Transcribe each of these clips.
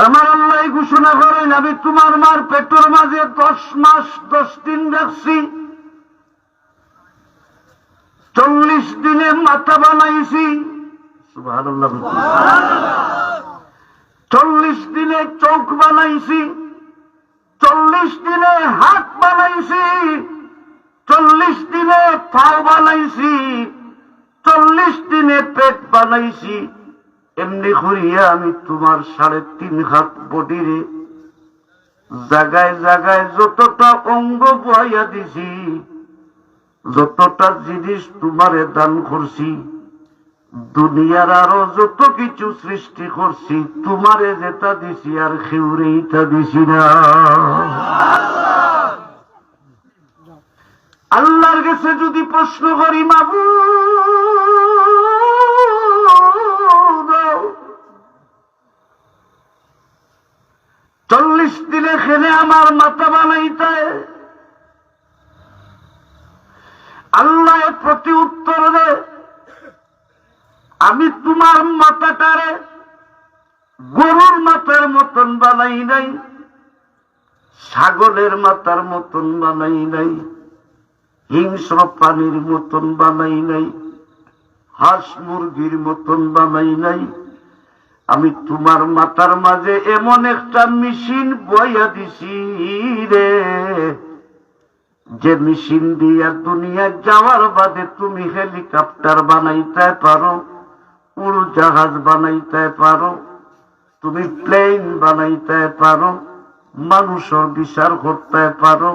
আমার আল্লাহ ঘোষণা করেন, আমি তোমার মার পেটের মাঝে 10 মাস 10 দিন রাখছি, 40 দিনে মাথা বানাইছি। সুবহানাল্লাহ। 40 দিনে চোখ বানাইছি, 40 দিনে হাত বানাইছি, 40 দিনে পাও বানাইছি, 40 দিনে পেট বানাইছি। এমনি করিয়া আমি তোমার 3.5 হাত বডিরে জায়গায় জায়গায় যতটা অঙ্গ বহাইয়া দিছি, যতটা জিনিস তোমারে দান করছি, দুনিয়ার আরো যত কিছু সৃষ্টি করছি, তোমারে যেটা দিছি আর খেউরে ইটা দিছি না। আল্লাহর কাছে যদি প্রশ্ন করি, মাবুদ 40 দিনে খেলে আমার মাথা বানাইতে, আল্লাহ প্রতি উত্তর দে, আমি তোমার মাথাটারে গরুর মাথার মতন বানাই নাই, ছাগলের মাথার মতন বানাই নাই, হিংস্র প্রাণীর মতন বানাই নাই, হাঁস মুরগির মতন বানাই নাই। আমি তোমার মাথার মাঝে এমন একটা মেশিন বইয়া দিছি রে, যে মেশিন দিয়া দুনিয়া যাওয়ার বাদে তুমি হেলিকপ্টার বানাইতে পারো, উড়োজাহাজ বানাইতে পারো, তুমি প্লেন বানাইতে পারো, মানুষের বিচার করতে পারো,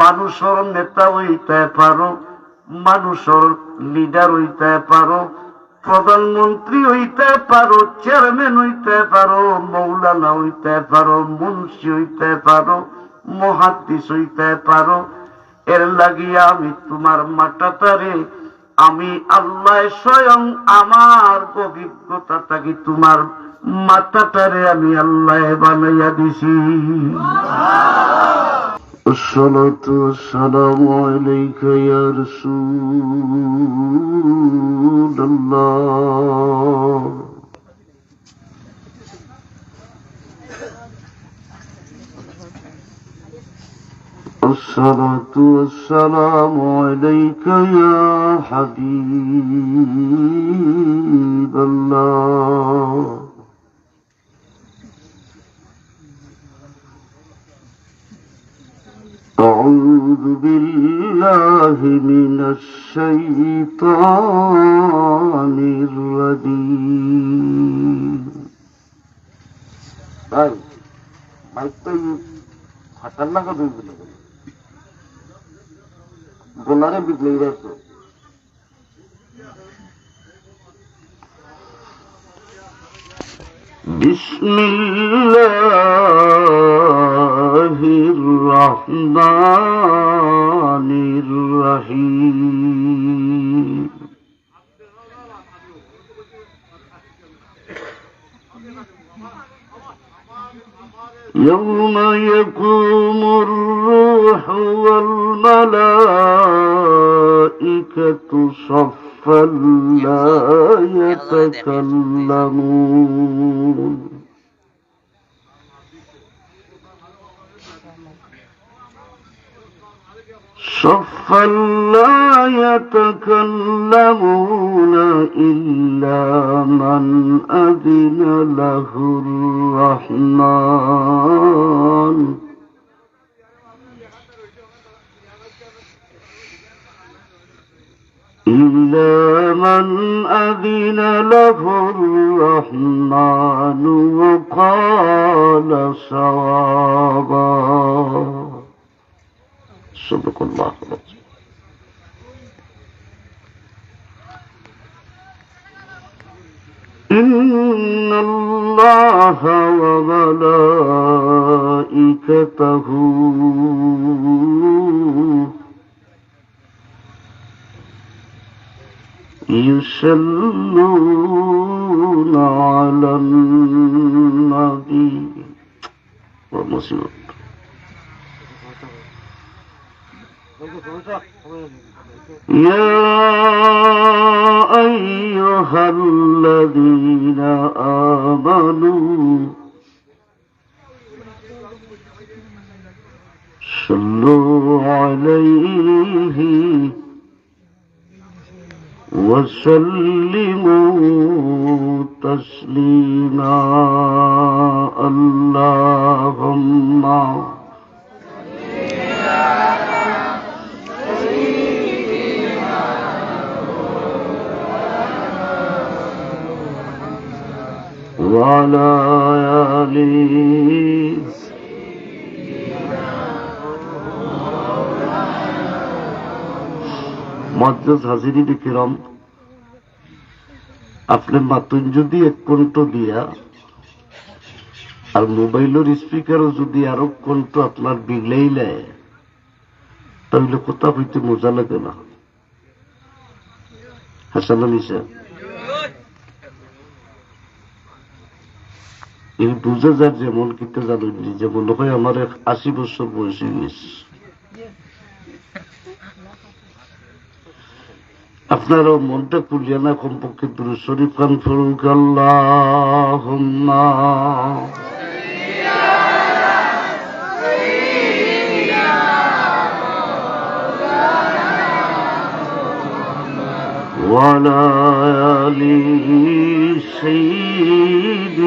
মানুষের নেতা হইতে পারো, মানুষের লিডার হইতে পারো, প্রধানমন্ত্রী হইতে পারো, চেয়ারম্যান হইতে পারো, মৌলানা হইতে পারো, মুন্সি হইতে পারো, মুহাদ্দিস হইতে পারো। এর লাগিয়া আমি তোমার মাথাটারে, আমি আল্লাহ স্বয়ং আমার অভিজ্ঞতা থাকি তোমার মাথাটারে আমি আল্লাহ বানাইয়া দিছি। আসসালাতু ওয়াসসালামু আলাইকা ইয়া রাসূলুল্লাহ। আসসালাতু ওয়াসসালামু আলাইকা ইয়া হাবিবাল্লাহ। أعوذ بالله من الشيطان الرجيم. ভাই মাইক তো ফাটার লাগা দুই বলে বোনারে বিগলে গেছে। বিসমিল্লাহির রহমানির রহিম। يوم يقوم الروح والملائكة صفا لا يتكلمون صفا لا يتكلمون إلا من أذن له الرحمن إلا من أذن له الرحمن وقال صوابا. صدق الله العظيم. إن الله وملائكته يصلون على النبي ومسلم يا أيها الذين آمنوا صلوا عليه وسلموا تسليما اللهم وعلى آله মুআজ্জাজ হাজিরিন কিরাম, আপনি মাতুন যদি এক কণ্ঠ দিয়া আর মোবাইলের স্পিকারও যদি আরো কণ্ঠ আপনার বিলেইলে তাহলে কথা হইতে মজা লাগে না। হাসান আলী সাহেব, এই বুঝা যায় যেমন কিন্তু জানেন যে মনে হয় আমার 80 বছর বয়স হয়ে গেছে। আপনারও মনটা খুলিয়া না কমপক্ষে দুরূদ শরীফ খান ফরুক আল্লাহুম্মা ওয়া আলা আলি সাইয়্যিদিনা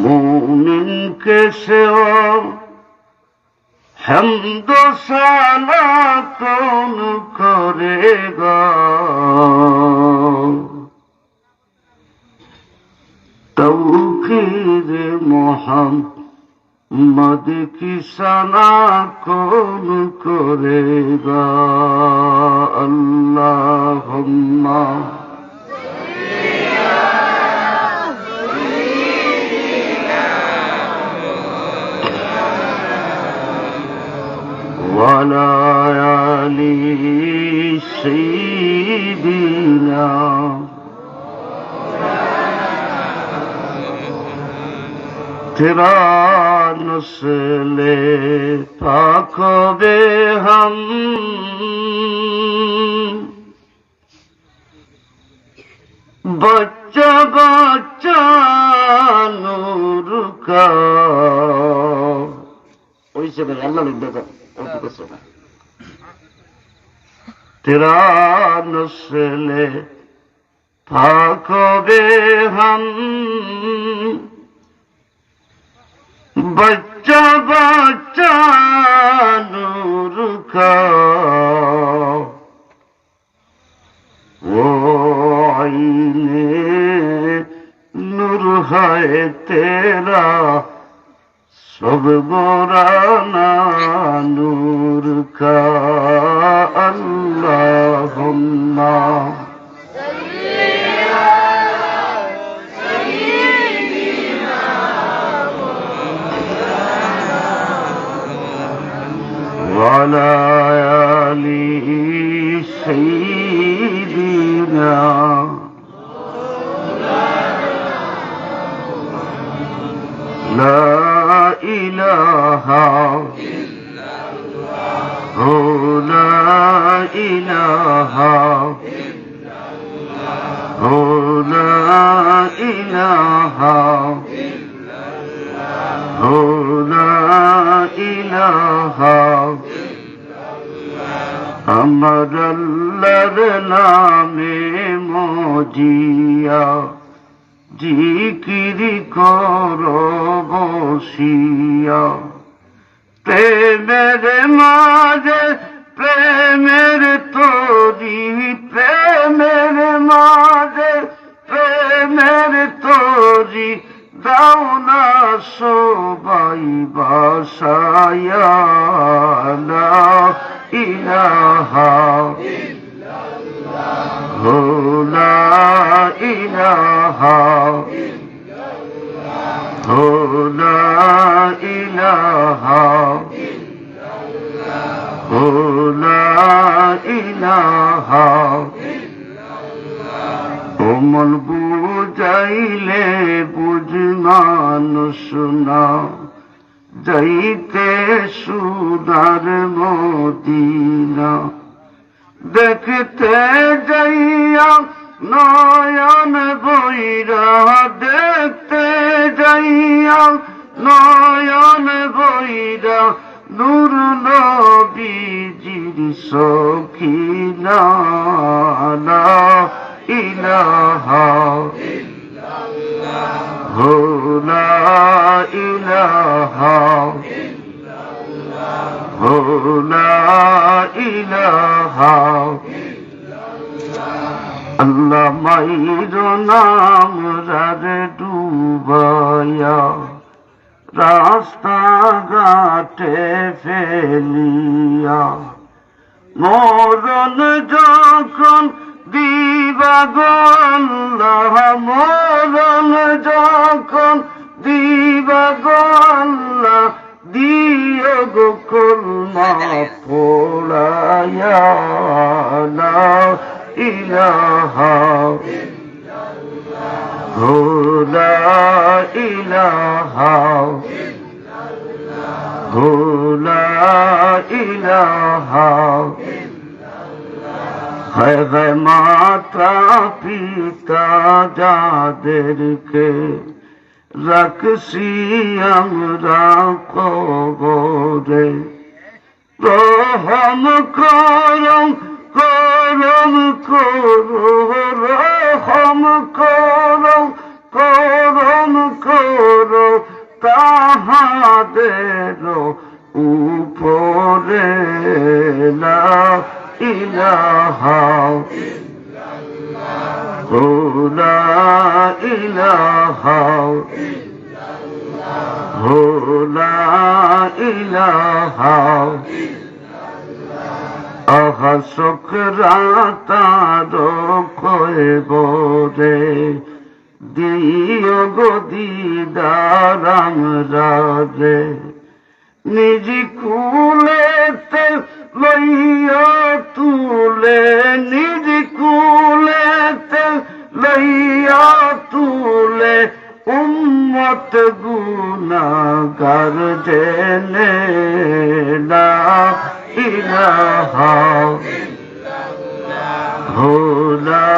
মুমিন কে সেवा हम्द साला कौन करेगा, तौकीर मोहम्मद की सना कौन करेगा। अल्लाहुम्मा وعلى آل سيدنا तेरा नस्ल पाक बे हम बच्चा बच्चा नूर का वैसे भाई अल्लाह लिख देता तेरा नस्ल पाक बे हम बच्चा बच्चा नूर का वो आईने नूर है तेरा सब बुराना नूर का। अल्लाहुम्मा وعلى آل سيدنا لا إله إلا الله لا إله إلا الله لا إله إلا الله لا إله আমার আল্লাহর নামে মজিয়া জিকির করো বসিয়া প্রেমের মাঝে প্রেমের তরি প্রেমের মাঝে প্রেমের তরি দাও না সবাই বাসায়া লা ইলাহা ইল্লাল্লাহ লা ইলাহা ইল্লাল্লাহ লা ইলাহা ইল্লাল্লাহ লা ইলাহা ইল্লাল্লাহ ওমন বুঝাইলে বুঝ মানুষ না যাইতে সুদার মদিনা দেখতে যাইয়া নয়ন বইরা দেখতে ইলাহা হো লা ইলাহা হো লা ইলাহা আল্লাহ মাইর নাম রারে ডুবায়া রাস্তা ঘাটে ফেলিয়া মরণ যখন দিবাগন মরণ যখন দিবাগন দিও গো কলমা পড়ায়া লা ইলাহা হো লা ইলাহা হো লা ইলাহা है माता पिता যাদেরকে রাখছি আমরা কবরে রহম করো করম করো রহম করো করম করো তাহাদের উপরে লা ইলাহা হো লা ইলাহা হো লা ইলাহা আহা শুকরাতার কয়বরে দিও গো দিদার আমরা রে নিজ কুলেতে লইয়া তুলে নিজ কুলেতে লইয়া তুলে উম্মত গুনাহগার জেনে লা ইলাহা হো লা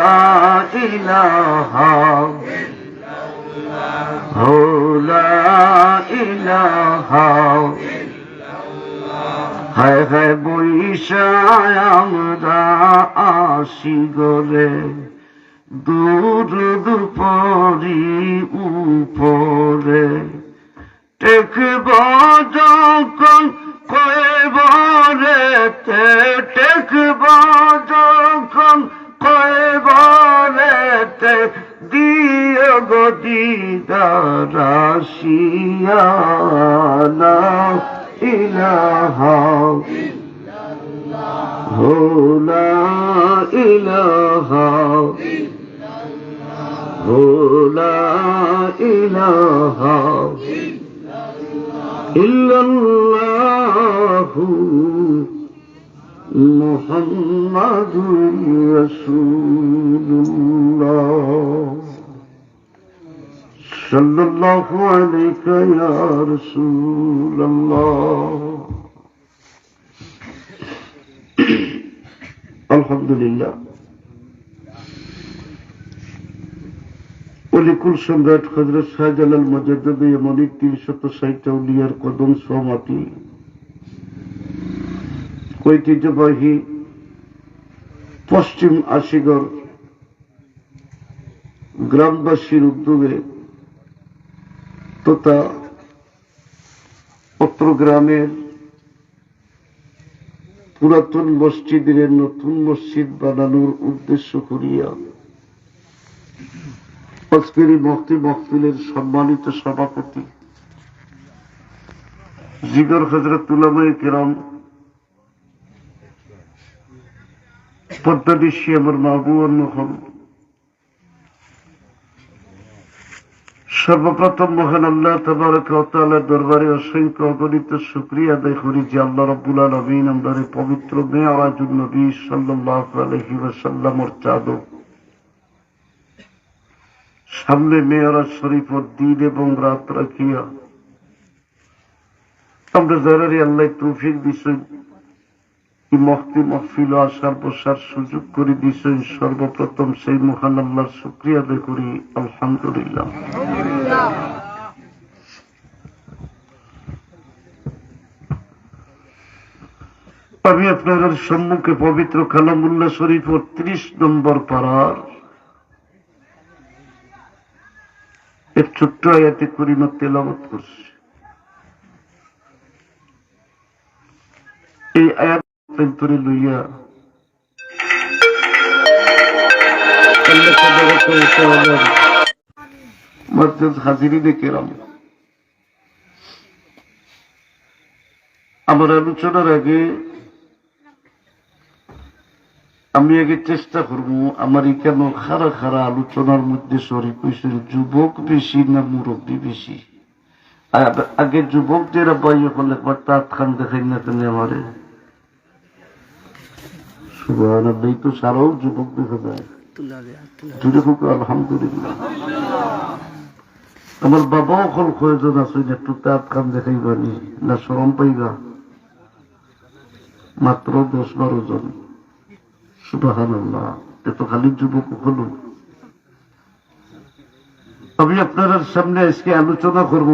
ইলাহা হো লা ইলাহা হায় হায় বৈশায় আমরা আসি গরে দুরুদ পড়ি উপরে টেকব যখন কয়বরেতে টেকব যখন কয়বরেতে দিও গো দিদার আসিয়া লা ইলাহা হো লা ইলাহা হো লা ইলাহা ইল্লাল্লাহু মুহাম্মাদুর রাসূলুল্লাহ সাল্লাল্লাহু আলাইকা ইয়া রাসূলুল্লাহ। আলহামদুলিল্লাহ অলিকুল সম্রাট হযরত শাহজালাল মুজাদ্দিদ এমনই ৩৬০ আউলিয়ার কদম সমাতি ঐতিহ্যবাহী পশ্চিম আশিগড় গ্রামবাসীর উদ্যোগে তথা পত্রগ্রামের পুরাতন মসজিদের নতুন মসজিদ বানানোর উদ্দেশ্য করিয়া আজকের এই মাহফিলের সম্মানিত সভাপতি জিগর হযরত উলামায়ে কেরাম পদ্মাদিশী আমার মাহবুবুর রহমান, সর্বপ্রথম মহান আল্লাহ তাবারক ওয়া তাআলার দরবারে অসংখ্য অগণিত শুকরিয়া আদায় করি যে আল্লাহ রাব্বুল আলামিন আমাদের পবিত্র মেরাজুন নবী সাল্লাল্লাহু আলাইহি ওয়াসাল্লামের চাঁদ সামনে মেরাজ শরীফের দিন এবং রাত রাখিয়া আমরা যারারে আল্লাহ তৌফিক দিয়েছেন এই মাহফিল আসার বসার সুযোগ করে দিয়েছেন, সর্বপ্রথম সেই মহান আল্লাহর শুকরিয়া আদায় করি আলহামদুলিল্লাহ। আমি আপনাদের সম্মুখে পবিত্র কালামুল্লাহ শরীফের ৩০ নম্বর পারার এক ছোট্ট আয়াতে করিমা তেলাওয়াত করছে। এই আয়াত অন্তরে লইয়া হাজিরিনে কেরাম, আমার আলোচনার আগে আমি আগে চেষ্টা করবো আমার কেন খারা খারা আলোচনার মধ্যে শরীর হয়েছে যুবক বেশি না মুরব্বী বেশি। আগে যুবকদের বাই হলে একবার তাঁত খান দেখাই না কেন আমারে সুবহানাল্লাহ, তো সারাও যুবক দেখা যায়। আলহামদুলিল্লাহ, আমার বাবাও কল কয়েকজন আছে একটু তাঁত খান দেখাইবানি না শরম পাইবা, মাত্র 10-12 জন। সুবহানাল্লাহ, এত খালি যুবক হল। আমি আপনার সামনে আজকে আলোচনা করব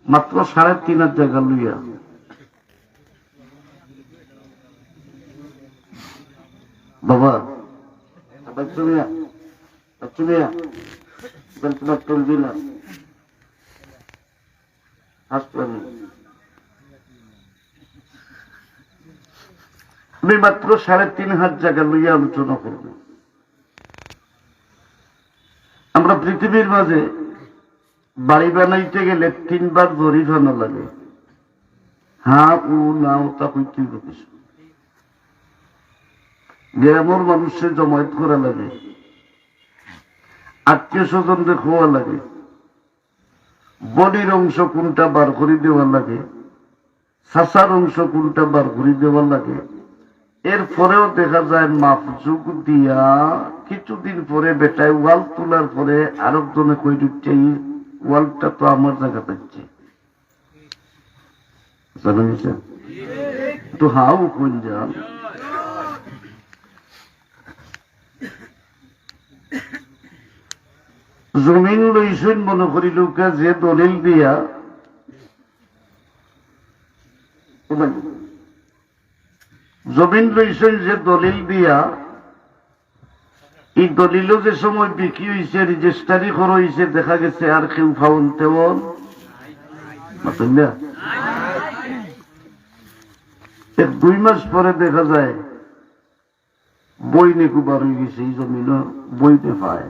মাত্র 3.5 জায়গা লইয়া। বাবা তোমার চলবি না হাসপাতাল, আমি মাত্র 3.5 জায়গা লইয়া আলোচনা করব। আমরা পৃথিবীর মাঝে বাড়ি বানাইতে গেলে 3 বার জরিপ আনা লাগে। হ্যাঁ ও না তা হইতে কিছু গ্রামের মানুষের জমায়েত করা লাগে, আত্মীয় স্বজনদের খোয়া লাগে, বডির অংশ কোনটা বার করে দেওয়া লাগে, চাষার অংশ কোনটা বার করে দেওয়া লাগে। এরপরেও দেখা যায় মাপযুগ দিয়া কিছুদিন পরে বেটায় ওয়াল তোলার পরে আরেকজনে কই দিচ্ছে ওয়ালটা তো আমার জায়গা পাচ্ছে, জানা গেছে তো হাও কোন যান। জমিন লইছেন মনে করি লোকা যে দলিল দিয়া জমিন লইছেন যে দলিল দিয়া, এই দলিলও যে সময় বিক্রি হয়েছে রেজিস্ট্রারি করা হয়েছে দেখা গেছে আর কেউ ফাউন তেমন না। 2 মাস পরে দেখা যায় বই নেকু বার হয়ে গেছে, এই জমিনও বইতে পায়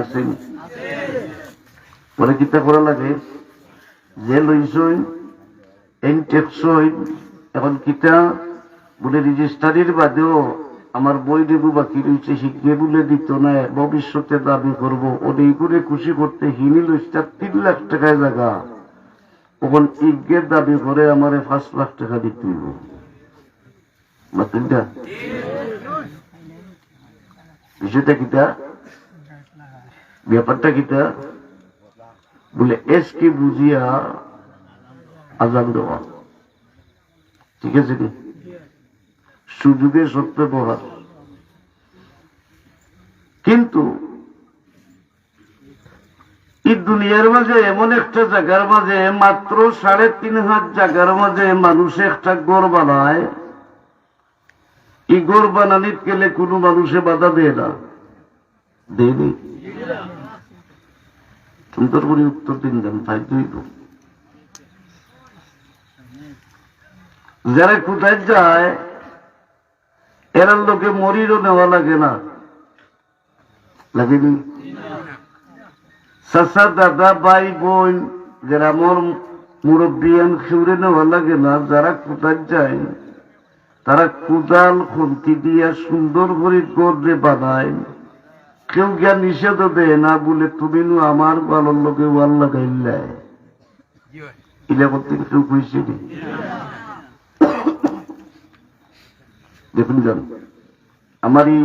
আসেন। পরে কিতা করা লাগে যে লইছই এন টেকসই এখন কিতা বলে রেজিস্ট্রারির বাদেও আমার বই দেবো বাকি রয়েছে শিখিয়ে বলে দিত না, ভবিষ্যতে দাবি করবো ওই করে খুশি করতে হিনি লইসটা 3 লাখ টাকায় জায়গা, তখন ইজ্ঞের দাবি করে আমার 5 লাখ টাকা দিতে হইব। বিষয়টা কিতা, ব্যাপারটা কিতা বলে এস কি বুঝিয়া আজান দেওয়া, ঠিক আছে কি সুযোগের সত্য ব্যবহার। কিন্তু এই দুনিয়ার মাঝে এমন একটা জায়গার মাঝে মাত্র 3.5 জায়গার মাঝে মানুষ একটা ঘর বানায়, এই ঘর বানানির গেলে কোনো মানুষে বাধা দেয় না, দেয়নি। সুন্দর করে উত্তর দিন দেন তাই তুই যারা কোথায় যায় এরা লোকে মরিরও নেওয়া লাগে না, লাগেনি। চাচা দাদা ভাই বোন যারা আমার মুরব্বিয়ান খেউরে নেওয়া লাগে না। যারা কোথায় যায় তারা কোদাল খুন্তি দিয়া সুন্দর করে গড়ে বানায়, কেউ জ্ঞান নিষেধও দেয় না, বলে তুমি নু আমার ভালোর লোকে ওয়াল লাগাইলে ইলা করতে কেউ কইছে নি। দেখুন যান আমার এই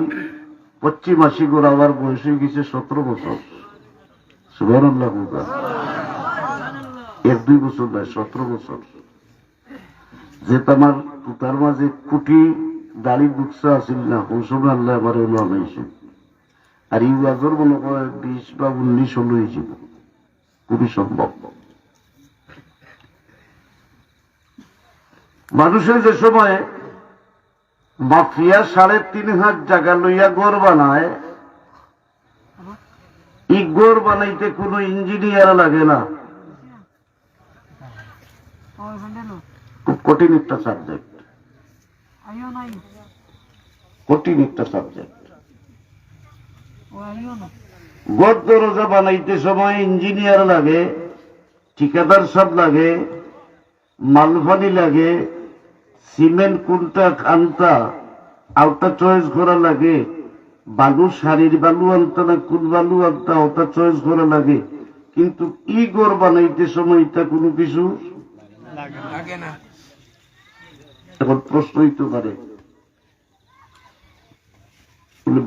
25 মাসি গোড়া আমার বয়স হয়ে গেছে 17 বছর। সুবহানাল্লাহ, 1-2 বছর নয় 17 বছর। যেটা আমার তার মাঝে কুটি দাড়ি বুকসা আসিল না, ওই সময় আল্লাহ আমার বানাইছে। আর এই ওয়াজর মনে করে 20 বা 19 হলো হয়েছিল, খুবই সম্ভব। মানুষের যে সময় মাফিয়া 3.5 জায়গা লইয়া ঘর বানায়, গড় বানাইতে কোনো ইঞ্জিনিয়ার লাগে না। খুব কঠিন একটা সাবজেক্ট, কঠিন একটা সাবজেক্ট। গড় দরজা বানাইতে সময় ইঞ্জিনিয়ার লাগে, ঠিকাদার সব লাগে, মালফানি লাগে, সিমেন্ট কোনটা আনতা আওটা চয়েস করা লাগে, বালু সারির বালু আনতা না কোন বালু আনতা ওটা চয়েস করা লাগে। কিন্তু ই গড় বানাইতে সময় এটা কোনো কিছু লাগে না। এখন প্রশ্ন হইতে পারে,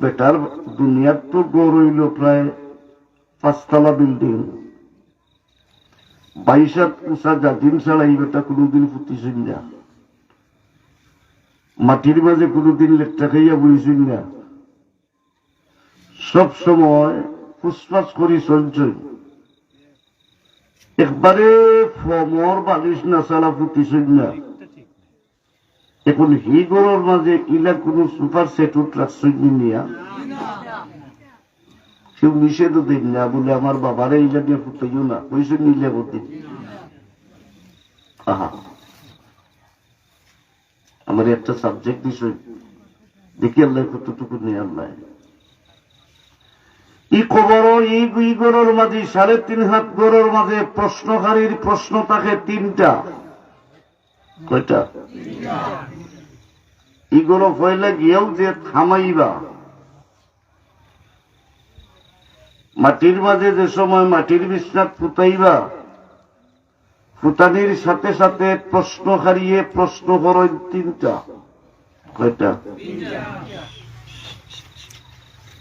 বেটার দুনিয়ার তো গড় হইল প্রায় 5 তলা বিল্ডিং, 22 হাত উঁচা জাতিন ছাড়া এই বেটা কোনোদিন ফুটিছেন না, মাটির মাঝে কোনোদিন লেট্টা খাইয়া বইছেন না, সব সময় ফুসফাস করি চলছেন, একবারে ফমর বালিশ না ছাড়া ফুটিছেন না। এখন হি গড়ের মাঝে ইলা কোন সুপার সেটুট রাখছেন নিয়া, কেউ নিষেধও দিন না, বলে আমার বাবারে ইলা নিয়ে ফুটাইও না, কইছে নিলে বদিন। আহা, আমার একটা সাবজেক্ট বিষয় দেখি আল্লাহ কতটুকু নিয়ে আল্লাহ ই খবর ই গড়ের মাঝে 3.5 হাত গড়ের মাঝে প্রশ্নকারীর প্রশ্ন থাকে 3টা। কয়টা? ইগোরো ফয়লা গিয়েও যে থামাইবা, মাটির মাঝে যে সময় মাটির বিছনাত ফুটাইবা, ফুটানির সাথে সাথে প্রশ্ন হারিয়ে প্রশ্ন করো 3টা। কয়টা?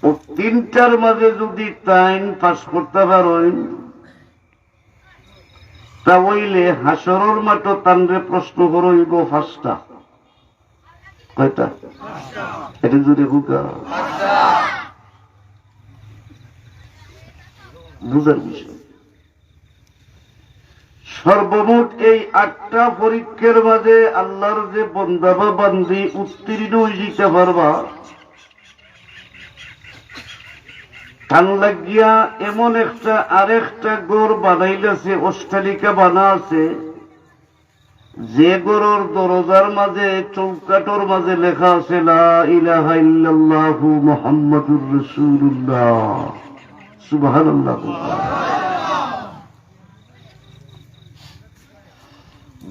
ও 3টার মাঝে যদি টাইম পাস করতে পারেন তাহলে হাসরের মাঠে তানরে প্রশ্ন করইব 5টা। কয়টা? এটা যদি হুকা বুঝার বিষয়। সর্বমোট এই 8টা পরীক্ষার মাঝে আল্লাহর যে বান্দা বা বান্দি উত্তীর্ণ হয়ে যেতে পারবা, টান লাগিয়া এমন একটা আরেকটা গড় বানাইলেছে, অট্টালিকা বানা আছে, যে গড়ের দরজার মাঝে চৌকাটোর মাঝে লেখা আছে লা ইলাহা ইল্লাল্লাহু মুহাম্মাদুর রাসূলুল্লাহ, সুবহানাল্লাহ।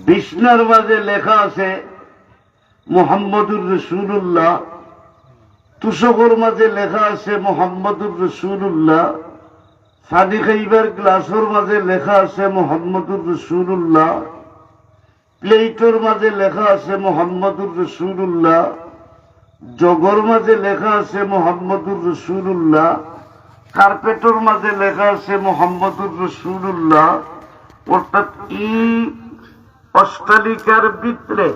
বিছনার মাঝে লেখা আছে মুহাম্মাদুর রাসূলুল্লাহ, তুষকের মাঝে লেখা আছে মুহাম্মাদুর রাসূলুল্লাহ, পানি খাইবার গ্লাসের মাঝে লেখা আছে মুহাম্মাদুর রাসূলুল্লাহ, প্লেটের মাঝে লেখা আছে মুহাম্মাদুর রাসূলুল্লাহ, জগর মাঝে লেখা আছে মুহাম্মাদুর রাসূলুল্লাহ, কার্পেটের মাঝে লেখা আছে মুহাম্মাদুর রাসূলুল্লাহ। অর্থাৎ এই অট্টালিকার ভিতরে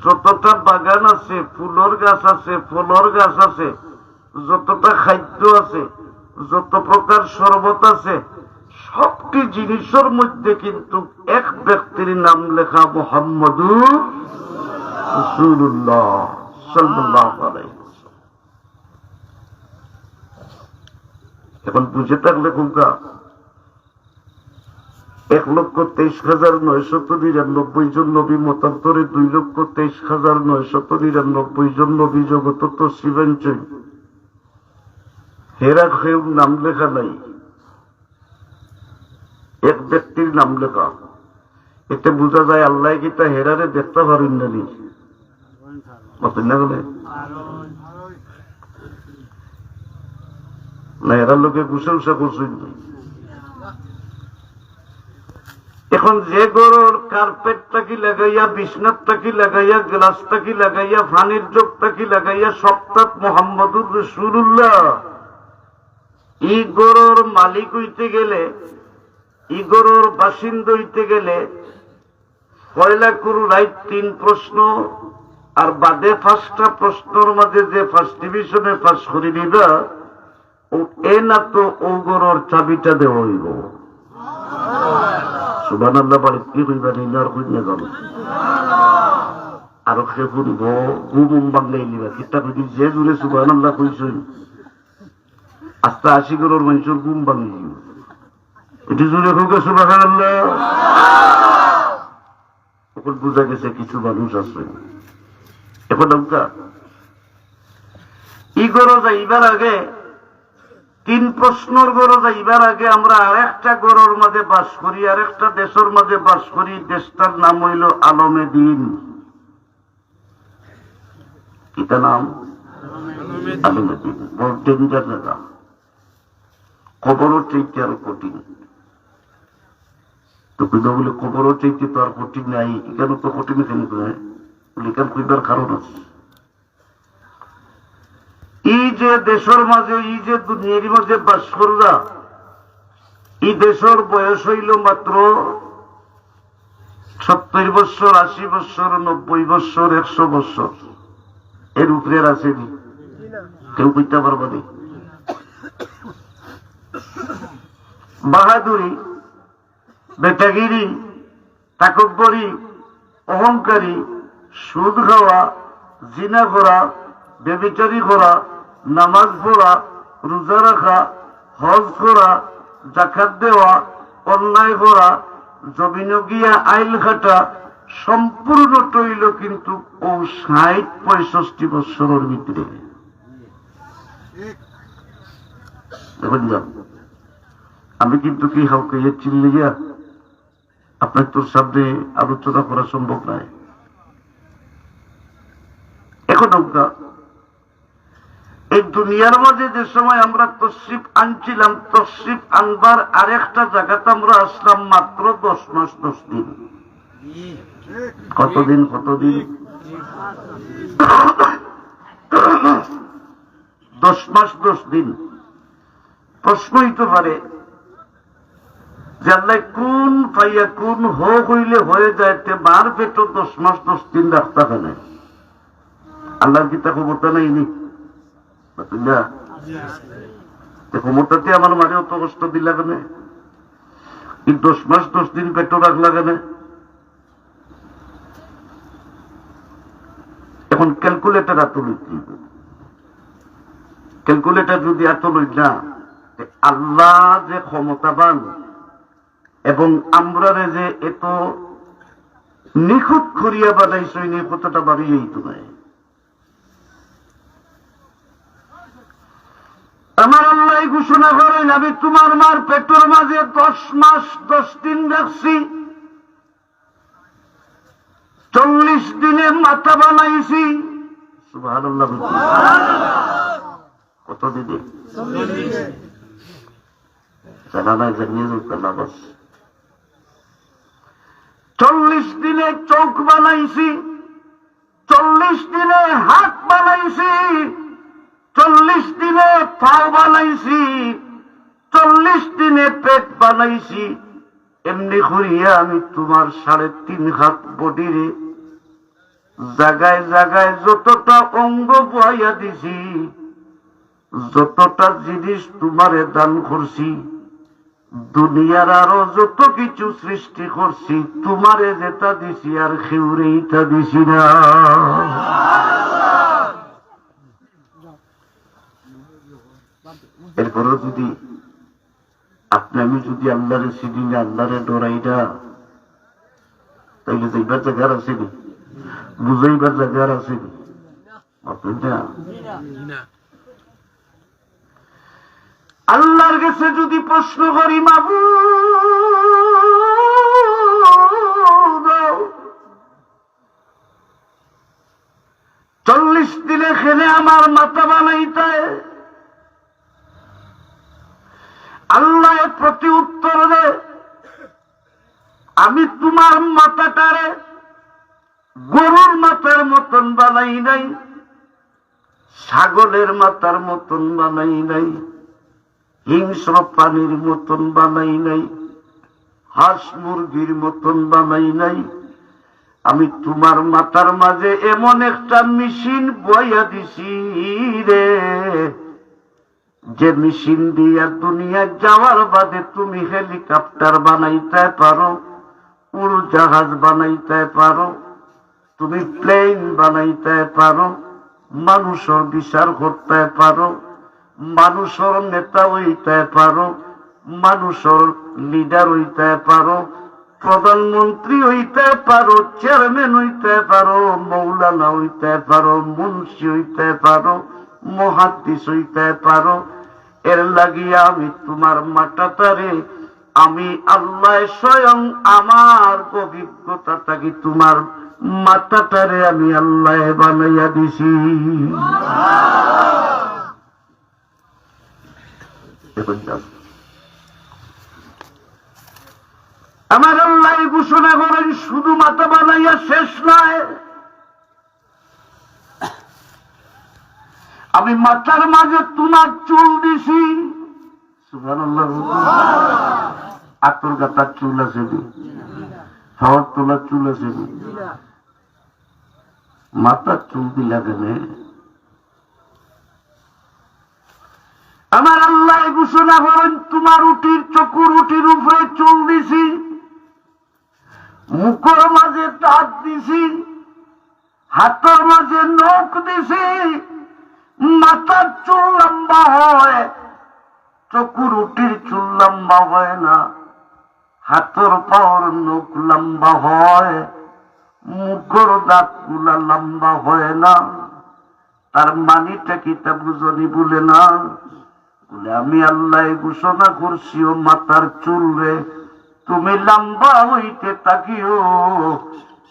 যতটা বাগান আছে, ফুলের গাছ আছে, ফলের গাছ আছে, যতটা খাদ্য আছে, যত প্রকার শরবত আছে, সবটি জিনিসের মধ্যে কিন্তু এক ব্যক্তির নাম লেখা মুহাম্মাদুর রাসূলুল্লাহ সাল্লাল্লাহু আলাইহি ওয়াসাল্লাম। এখন বুঝে থাকলে কুকা 1,23,999 জন নবী মতান্তরে 2,23,999 জন নবী জগত তো শিবাঞ্চল হেরা খেউ নাম লেখা নাই, এক ব্যক্তির নাম লেখা। এতে বোঝা যায় আল্লাহ কি তা হেরারে দেখতে পারেন না না, হেরার লোকে প্রশংসা করছেন। এখন যে গড়ের কার্পেটটা কি লাগাইয়া, বিছনাটা কি লাগাইয়া, গ্লাসটা কি লাগাইয়া, পানির জগটা কি লাগাইয়া, সপ্তাহ মুহাম্মাদুর রাসূলুল্লাহ, এই গড়ের মালিক হইতে গেলে, এই গড়ের বাসিন্দা হইতে গেলে পয়লা করু রাইট 3 প্রশ্ন, আর বাদে 5টা প্রশ্নের মাঝে যে ফার্স্ট ডিভিশনে পাস করে দিবা, ও এ না তো ও গড়ের চাবিটা দেওয়া হইব। সুবহানাল্লাহ বলে কি কইবা নিনার কইনা যাবে আরো সে ফুরিব ঘুম বাংলাই নিবা কিতা কই যে জুড়ে সুবহানাল্লাহ কইছেন আস্তে 80 করোড় মানুষের ঘুম ভাঙি এটি জুড়ে হোক সুবহানাল্লাহ। এখন বোঝা গেছে কিছু মানুষ আছে এখন ই গরো যাইবার আগে 3 প্রশ্নর গরো যাইবার আগে আমরা আরেকটা গরোর মাঝে বাস করি, আরেকটা দেশের মাঝে বাস করি। দেশটার নাম হইল আলমে দিন। কিটা নাম? আলমে দিন। বড় ডেঞ্জার জায়গা, কবরও চাইতে আরো কঠিন। তো বুঝা বলে কবরও চাইতে তো আর কঠিন নাই, এখানে তো কঠিন কেন এখান কইবার কারণ আছে। এই যে দেশের মাঝে, এই যে দুনিয়ার মাঝে বাস করলা, এই দেশের বয়স হইল মাত্র 70 বছর, 80 বছর, 90 বছর, 100 বছর। এর উপরে আসেনি, কেউ কইতে পারবানি। বাহাদুরি, বেটাগিরি, তাকব্বরি, অহংকারী, সুদ খাওয়া, জিনা করা, বেবিচারি করা, নামাজ পড়া, রোজা রাখা, হজ করা, জাকাত দেওয়া, অন্যায় করা, জমিন গিয়া আইল খাটা, সম্পূর্ণ টইল কিন্তু ও 60-65 বছরের ভিতরে। দেখুন যান, আমি কিন্তু কি হাউকে চিল্লিয়া আপনার তোর সামনে আলোচনা করা সম্ভব নয়। এখন আমরা এই দুনিয়ার মাঝে যে সময় আমরা তশরিফ আনছিলাম, তশরিফ আনবার আরেকটা জায়গাতে আমরা আসলাম মাত্র 10 মাস 10 দিন। কতদিন? 10 মাস 10 দিন। প্রশ্ন হইতে পারে যে আল্লাহ কোন পাইয়া কোন হইলে হয়ে যাইতে মার পেটো 10 মাস 10 দিন রাখতে হবে। আল্লাহর কি তা ক্ষমতা নেই? ক্ষমতাতে আমার মারে অত কষ্ট দিলা কেন? এই 10 মাস 10 দিন পেটো রাখলা কেন? এখন ক্যালকুলেটার এত লইতে, ক্যালকুলেটার যদি এত লই না, আল্লাহ যে ক্ষমতাবান এবং আমরা যে এত নিখুঁত করিয়া বানাইছ, এই নিখুঁতটা বাড়িয়েই তো নাই। আমার আল্লাহ ঘোষণা করেন, আমি তোমার মার পেটের মাঝে 10 মাস 10 দিন রাখছি, 40 দিনে মাথা বানাইছি। সুবহানাল্লাহ। কত দিনে? জানা নাই, জানিয়ে না বাস। 40 দিনে চোখ বানাইছি, 40 দিনে হাত বানাইছি, 40 দিনে পাও বানাইছি, 40 দিনে পেট বানাইছি। এমনি করিয়া আমি তোমার 3.5 হাত বডিরে জায়গায় জায়গায় যতটা অঙ্গ বহাইয়া দিছি, যতটা জিনিস তোমারে দান করছি, দুনিয়ার আরো যত কিছু সৃষ্টি করছি, তোমারে যেটা দিছি আর খেউরে ইটা দিছি না। এরপরেও যদি আপনি আমি যদি আল্লাহরে চিনি না, আল্লাহরে ডরাই না, তাইলে যাইবার জায়গার আসেনি, বুঝাইবার জায়গার আসেনি। আল্লাহর কাছে যদি প্রশ্ন করি, মাবুদ 40 দিনে খেলে আমার মাথা বানাইতে, আল্লাহ প্রতি উত্তর দে, আমি তোমার মাথাটারে গরুর মাথার মতন বানাই নাই, ছাগলের মাথার মতন বানাই নাই, হিংস্র প্রাণীর মতন বানাই নাই, হাঁস মুরগির মতন বানাই নাই। আমি তোমার মাথার মাঝে এমন একটা মেশিন বইয়া দিছি রে, যে মেশিন দিয়া দুনিয়া যাওয়ার বাদে তুমি হেলিকপ্টার বানাইতে পারো, উড়োজাহাজ বানাইতে পারো, তুমি প্লেন বানাইতে পারো, মানুষের বিচার করতে পারো, মানুষের নেতা হইতে পারো, মানুষের লিডার হইতে পারো, প্রধানমন্ত্রী হইতে পারো, চেয়ারম্যান হইতে পারো, মৌলানা হইতে পারো, মুন্সি হইতে পারো, মুহাদ্দিস হইতে পারো। এর লাগিয়া আমি তোমার মাথাটারে আমি আল্লাহ স্বয়ং আমার অভিজ্ঞতা থাকি তোমার মাথাটারে আমি আল্লাহ বানাইয়া দিছি। আমার আল্লাহ ঘোষণা করেন শুধু মাথা বানাইয়া শেষ নয়, আমি মাথার মাঝে তোমার চুল দিছি। সুবহানাল্লাহ। আতর গাতার চুল আছে, খাওয়ার তোলার চুল আছে, মাথার চুল দিলা কেনে? আমার আল্লাহ ঘোষণা করেন তোমার উটির চকুর উটির উপরে চুল দিছি, মুখের মাঝে দাঁত দিছি, হাতের মাঝে নখ দিছি। মাথার চুল লম্বা হয়, চকুর উটির চুল লম্বা হয় না, হাতের পাওয়ার নখ লম্বা হয়, মুখের দাঁত গুলা লম্বা হয় না। তার মানিটা কি তা বুঝনি? বলে না, বলে আমি আল্লাহ ঘোষণা করছি ও মাথার চুল রে তুমি লম্বা হইতে থাকিও,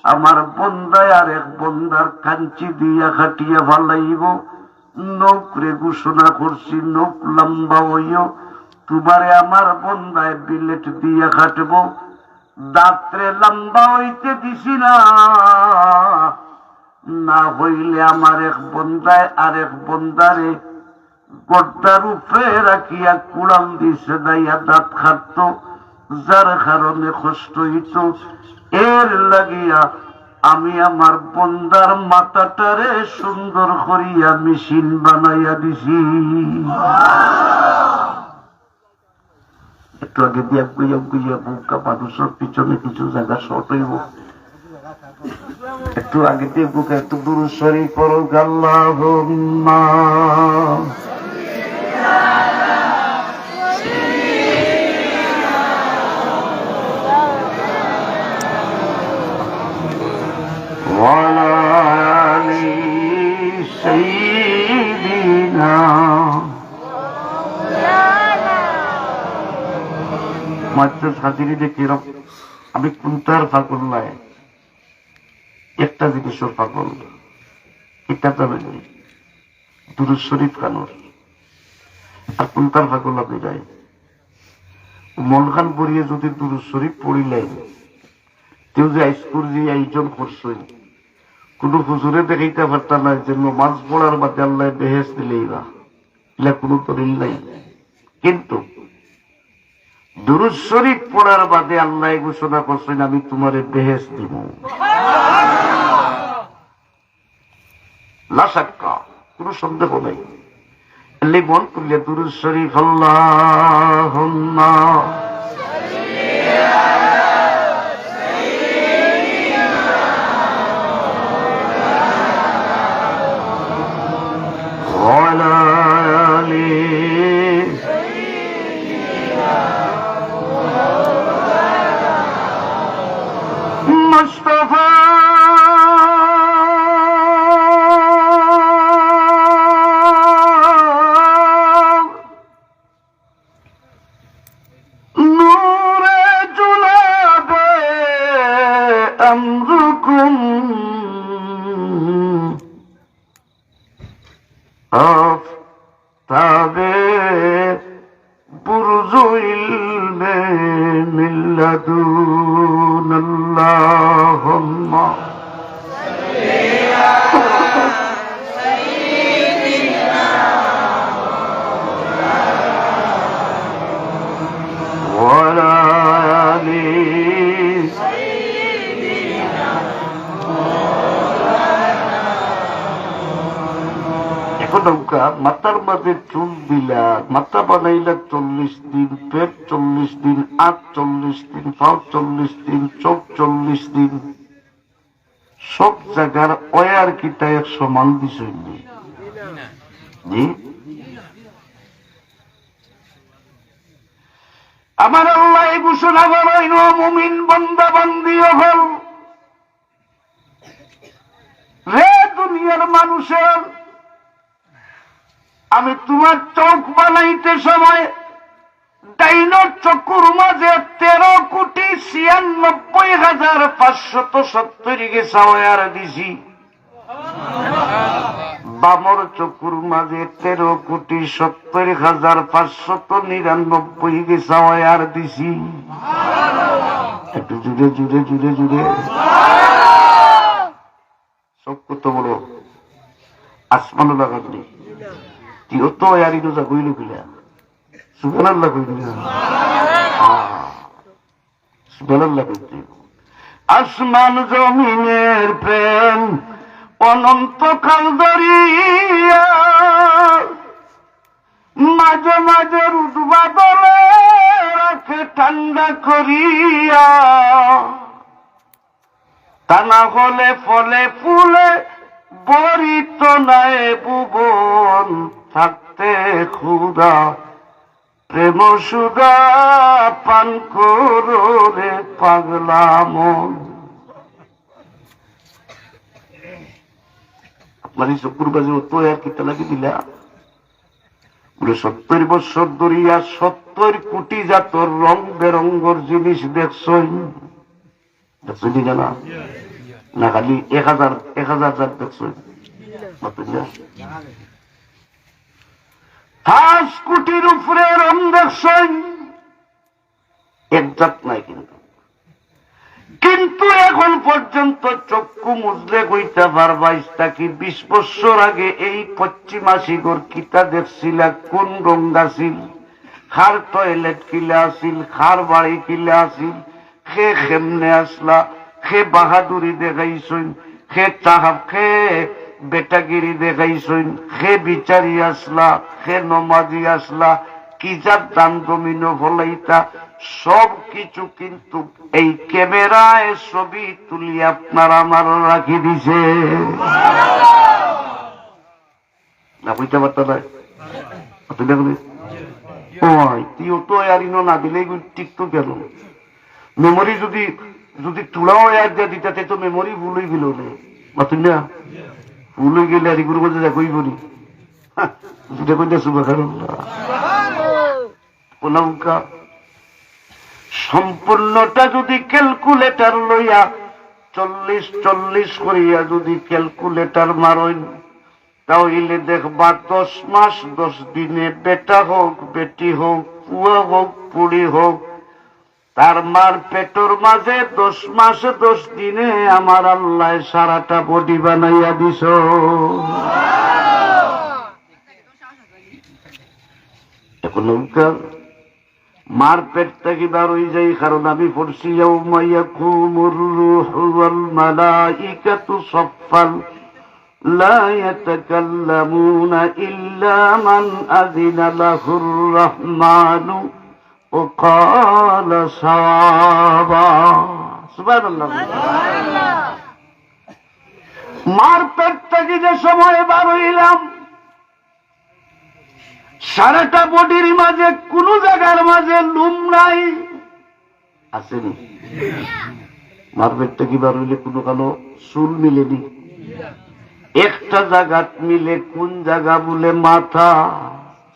আমার বন্দায় আর এক বন্দার কাঞ্চি দিয়া খাটিয়া ভালাইব। নৌকরে ঘোষণা করছি নৌক লম্বা হইও, তোমারে আমার বন্দায় বিলেট দিয়া খাটব। দাঁতরে লম্বা হইতে দিছি না, না হইলে আমার এক বন্দায় আর এক বন্দারে গড্ডার উপরে রাখিয়া কুড়াল দিছে দাইয়া দাঁত খাটত, যার কারণে কষ্ট হইত। এর লাগিয়া আমি আমার বন্দার মাথাটারে সুন্দর করিয়া মেশিন বানাইয়া দিছি। একটু আগে দিয়া গুইয়া গুইয়া বুকা মানুষের পিছনে কিছু জায়গা শর্ট হইব, একটু আগে দিয়ে বুকে একটু দুরূদ শরীফ পড়ো। আল্লাহুম্মা ওয়ালা আলি সাইয়্যিদিনা। মাত্র হাজিরি দেখি আমি কোনটার পাগল নাই, একটা জিনিসের পাগল, এটা তো দুরূদ শরীফ কানুর। আর কোনটার পাগল আমি যাই মন খান পড়িয়ে যদি দুরূদ শরীফ পড়িলেন, কেউ যে আইসকুর যে আয়োজন করছেন, কোন হুজুরে দেখাইতে পারতাম না যে নামাজ পড়ার বাদে আল্লাহ বেহেশত দিলেই না, এটা কোন দলিল নাই। কিন্তু দুরূদ শরীফ পড়ার বাদে আল্লাহ ঘোষণা করছেন আমি তোমারে বেহেশত দিব, লা শাক্কা, কোন সন্দেহ নাই। এলে মন করলে দুরূদ শরীফ আল্লাহুম্মা ওয়ালা আলি মুস্তাফা নূরে জুলাবে আমরুকুম আফতাবে বুরজু ইলমে মিল্লাদুন। আল্লাহুম্মা ওয়ালা আলি এখন নৌকা মাথার মাঝে চুল দিলা, মাথা বানাইলা 40 দিন, পেট 40 দিন, 48 দিন, পাও 40 দিন, চোখ 40 দিন, সব জায়গার ওয়ার কিটা এক সমান বিষয় নেই। জি আমার আল্লাহ ঘোষণা করেন, ও মুমিন বান্দা বান্দি হল রে দুনিয়ার মানুষের, আমি তোমার চোখ বানাইতে সময় ডাইন চকুর মাঝে 13,96,570 গে সাওয়ার দিছি, বামর চকুর মাঝে 13,70,599 গে সাওয়ার দিছি। একটু জুড়ে জুড়ে জুড়ে জুড়ে সব কত বড় আসমানও লাগাবি তুই তো আরি রোজা কইল কিলা সুবহানাল্লাহ কইল সুবহানাল্লাহ কইতে। আসমান জমিনের প্রেম অনন্তকাল ধরিয়া মাঝে মাঝে রুদ বাদলে রাখে ঠান্ডা করিয়া, তা না হলে ফলে ফুলে বরিত নাই ভুবন, থাকতে ক্ষুধা প্রেম সুধা পান করো রে পাগলা মন। আপনার এই চকুর বাজে তো আর কিতা লাগে দিলা বলে 70 বছর ধরিয়া 70 কোটি জাতর রং বেরঙ্গর জিনিস দেখছই, দেখছই জানা না খালি 1000 জাত দেখছই। 5 কোটির উপরে রং দেখছই, এক জাত নাই কিন্তু এখন পর্যন্ত চক্ষু মুজলে কইতে পারবা কি 20 বছর আগে এই পশ্চিমাশিগর কিতা দেখছিল, কোন গঙ্গা ছিল, খার টয়লেট কিলা আসিল, খার বাড়ি কিলা আসিল, খে খেমনে আসলা, খে বাহাদুরি দেখাইছইন, খে চাহাব খে বেটাগিরি দেখাইছইন, খে বিচারি আসলা, খে নমাজি আসলা, কি যার দান জমিন ফলাইতা, সব কিছু কিন্তু এই ক্যামেরায় ছবি তুলি আপনার আমার রাখি দিছে না, বুঝতে পারত না তুই তো আরিনো না দিলে ঠিক তো গেল। মেমোরি যদি যদি তুলাও এক দিয়ে দিতে তো মেমোরি ভুল হয়ে গেল না, ভুল হয়ে গেলে আর এগুলো বলতে কই করি যেটা কই সুবাহ সম্পূর্ণটা যদি ক্যালকুলেটার লইয়া 40 করিয়া যদি ক্যালকুলেটার মারইন, তাহলে দেখবা 10 মাস 10 দিনে বেটা হোক বেটি হোক পুয়া হোক পুড়ি হোক, তার মার পেটর মাঝে 10 মাস 10 দিনে আমার আল্লাহ সারাটা বডি বানাইয়া দিছ। এখন মার পেট থেকে বার হয়ে যাই, কারণ আমি পড়ছি ইয়াউমা ইয়াকুমুর রূহু ওয়াল মালাইকাতু সাফফান লা ইয়াতাকাল্লামুনা ইল্লা মান আযিনা লাহুর রাহমানু ওয়া ক্বালা সাওয়াবা। সুবহানাল্লাহ। মার পেট থেকে যে সময় বার হইলাম, সারাটা বডির মাঝে কোন জায়গার মাঝে লুম নাই, আসেনি। মার পেটটা কি বার হইলে কোনো কালো চুল মিলেনি, একটা জায়গা মিলে, কোন জায়গা বলে মাথা।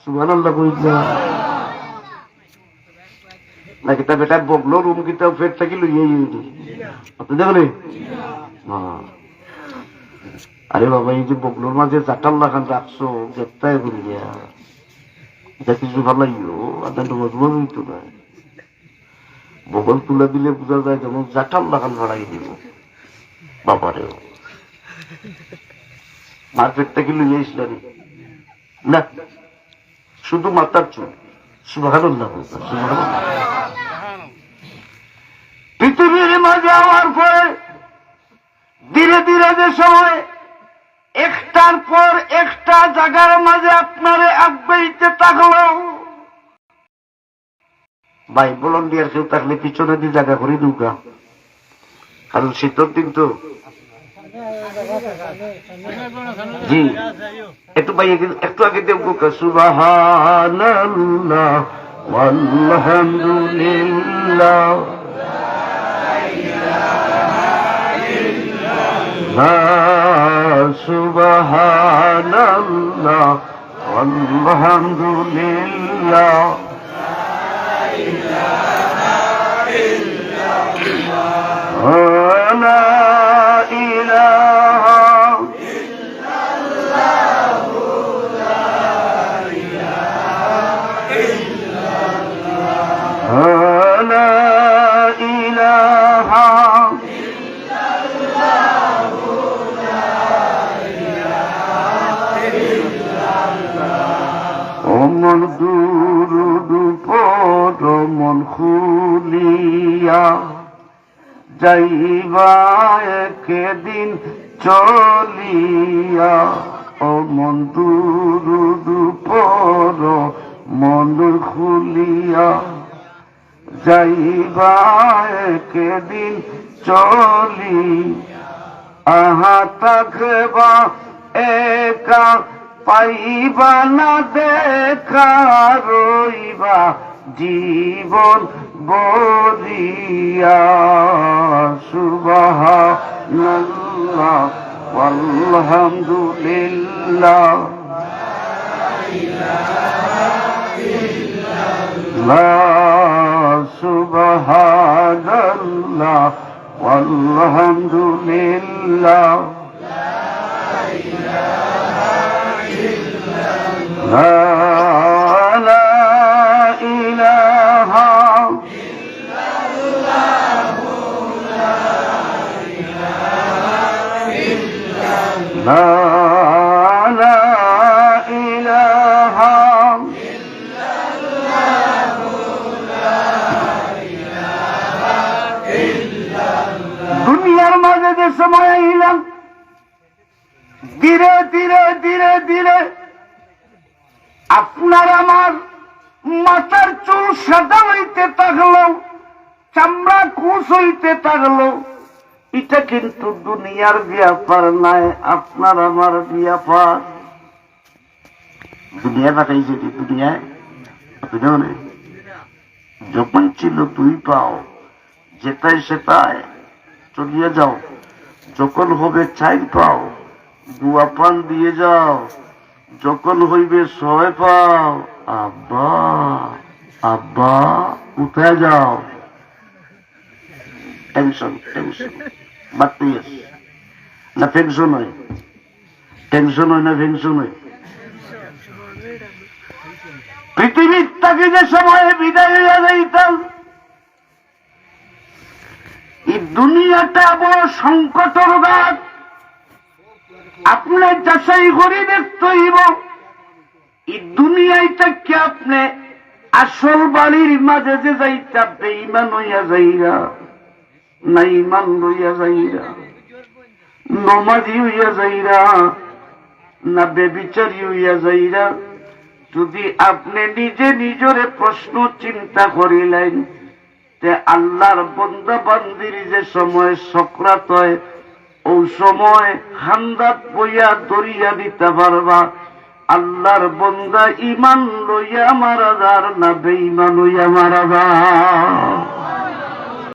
সুবহানাল্লাহ কইলা নাকি তা বেটা বগলো রুম কিতা পেট থাকি লইয়ে আপনি দেখলেন। আরে বাবা, এই যে বগলোর মাঝে জাটাল্লা খান রাখছো গ্রেপ্তার করিয়া, এটা কিছু ভালো আপনার মজবুত হইতো না। বগল তুলে দিলে বোঝা যায় যেমন জাটাল লাগান ভাড়াই দিব বাবারে। মার্কেটটা কি লইয়া ইসলাম না, শুধু মাথার চুল। সুবহানাল্লাহ। পৃথিবীর মাঝে আমার পরে ধীরে ধীরে যে সময় একটার পর একটা জায়গার মাঝে আপনারে আগ্রহীতে থাকলো, ভাই ভলান্টিয়ার কেউ থাকলে পিছনে দিয়ে জায়গা করে ঢুকা, কারণ শীতের দিন তো। জি একটু ভাই একটু আগে দেব সুবহানাল্লাহ ওয়ালহামদুলিল্লাহ লা সুবহানাল্লাহ ওয়ালহামদুলিল্লাহ লা ইলাহা লা ইলাহা মন দুরুদু পড় মন খুলিয়া যাইবা একদিন চলিয়া ও মন দুরুদু পড় মন খুলিয়া যাইবা একদিন চলি আহা থাকবা একা পাইবা না দেখা রইবা জীবন বরিয়া সুবহানাল্লাহ ওয়ালহামদুলিল্লাহ লা সুবহানাল্লাহ ওয়ালহামদুলিল্লাহ লা ইলাহা লা ইলাহা দুনিয়ার মাঝে যে সময় আইলাম ধীরে ধীরে ধীরে ধীরে আপনার আমার মাথার চুল সাদা হইতে থাকলো, চামড়া কুচ হইতে থাকলো। এটা কিন্তু দুনিয়ার ব্যাপার নাই, আপনার আমার ব্যাপার। দুনিয়া পাঠাইছে দুনিয়ায় যখন ছিল দুই পাও, যেটাই সেটাই চলিয়ে যাও। যখন হবে চার পাও, দুয়া পান দিয়ে যাও। যখন হইবে ছয় পাও, আব্বা আব্বা উঠে যাও। টেনশন টেনশন বাড়তে না, পেনশন হয়, টেনশন হয় না পেনশন হয়। পৃথিবীর থেকে যে সময়ে বিদায় হইয়া যাইতাম, এই দুনিয়াটা বড় সংকটের গাছ। আপনি যাচাই করে দেখতে হইব এই দুনিয়ায় থেকে আপনি আসল বাড়ির মাঝে যে যাইতা বেঈমান হইয়া যাইরা, না ইমান লইয়া যাইরা, নমাজি হইয়া যাইরা, না বেবিচারী হইয়া যাইরা। যদি আপনি নিজে নিজরে প্রশ্ন চিন্তা করিলেন, তে আল্লাহর বান্দা বান্দির যে সময় সকরাত হয়, ও সময় হান্দাত বইয়া দরিয়া দিতে পারবা। আল্লাহর বান্দা ইমান লইয়া মারা যার, না বেঈমান হইয়া মারা যার।